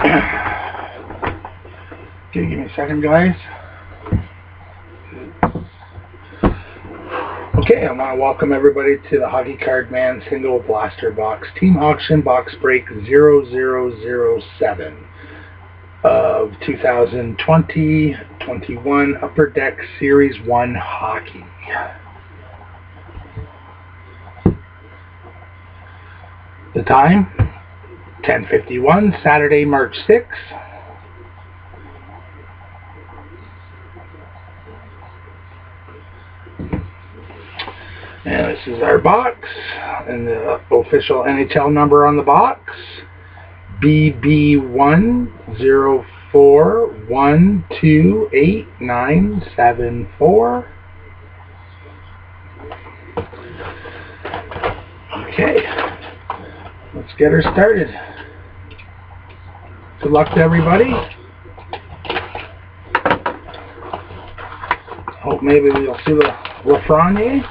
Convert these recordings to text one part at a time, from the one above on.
Okay, give me a second, guys. Okay, I want to welcome everybody to the Hockey Card Man Single Blaster Box Team Auction Box Break 0007 of 2020-21 Upper Deck Series 1 Hockey. The time, 10:51, Saturday, March 6th. And this is our box, and the official NHL number on the box, BB104128974. Okay, let's get her started. Good luck to everybody. Hope maybe we'll see the Lafreniere.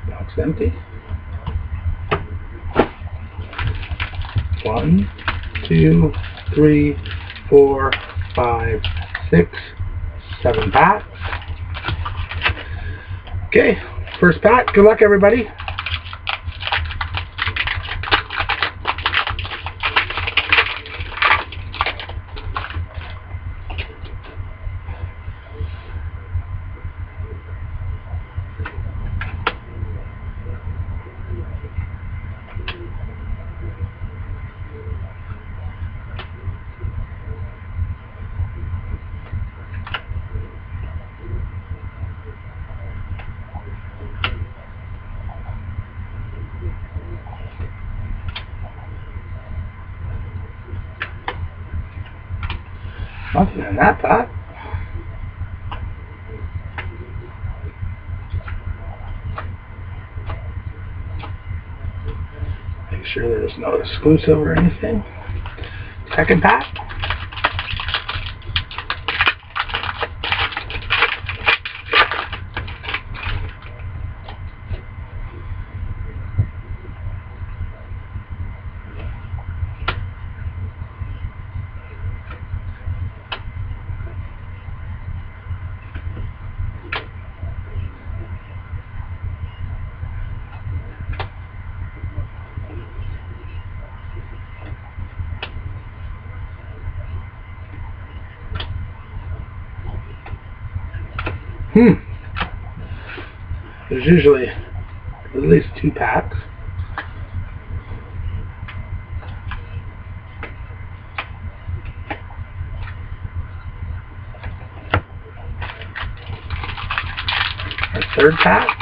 Box empty. 1, 2, 3, 4, 5, 6, 7 packs. Okay, first pack. Good luck, everybody. Nothing in that pack. Make sure there's no exclusive or anything. Second pack. There's usually at least 2 packs. Our third pack.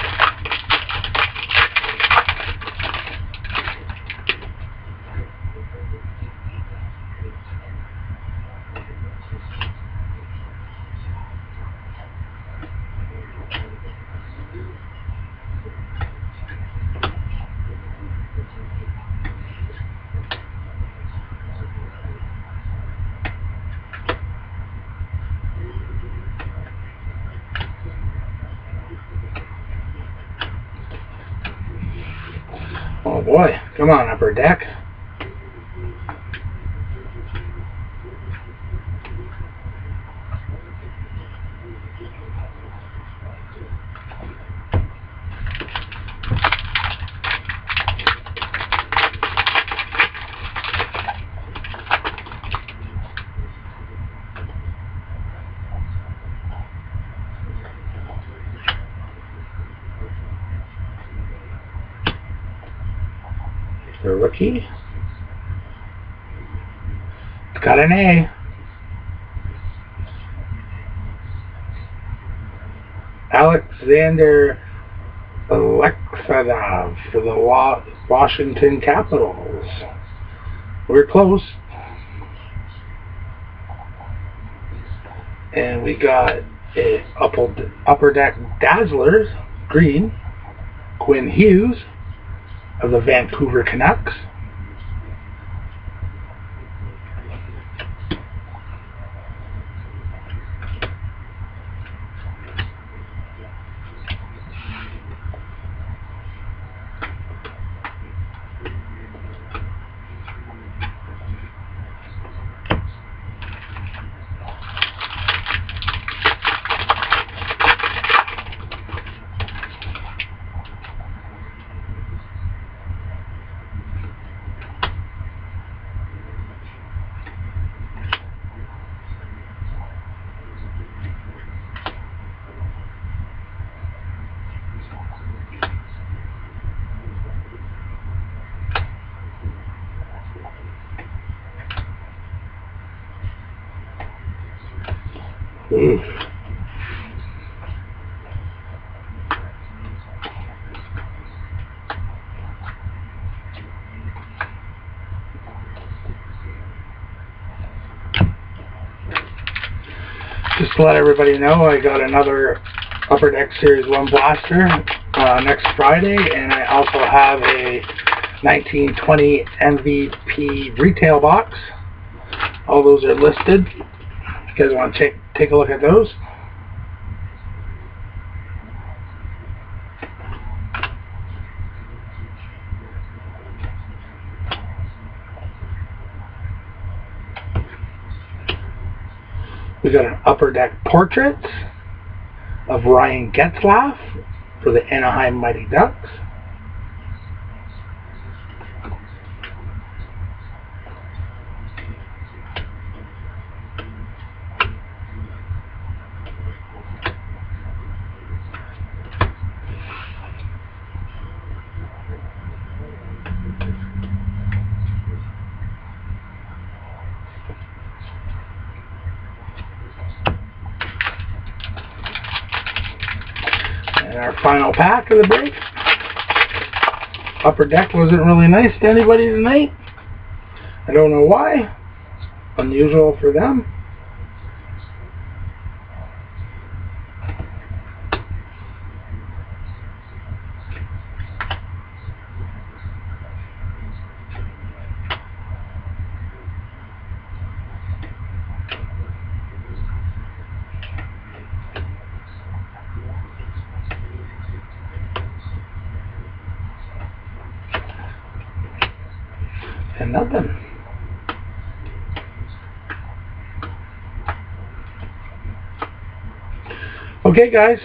Oh boy, come on, Upper Deck. The rookie. It's got an A. Alexander Alexandrov for the Washington Capitals. We're close. And we got a Upper Deck Dazzlers, green, Quinn Hughes of the Vancouver Canucks. Just to let everybody know, I got another Upper Deck Series 1 blaster next Friday, and I also have a 1920 MVP retail box. All those are listed. If you guys want to take a look at those. We got an Upper Deck portrait of Ryan Getzlaf for the Anaheim Mighty Ducks. And our final pack of the break. Upper Deck wasn't really nice to anybody tonight. I don't know why. Unusual for them. And nothing. Okay, guys,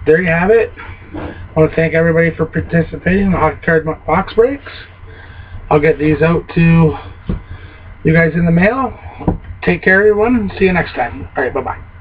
there you have it. I want to thank everybody for participating in the Hockey Card Box Breaks. I'll get these out to you guys in the mail. Take care, everyone. See you next time. All right, bye-bye.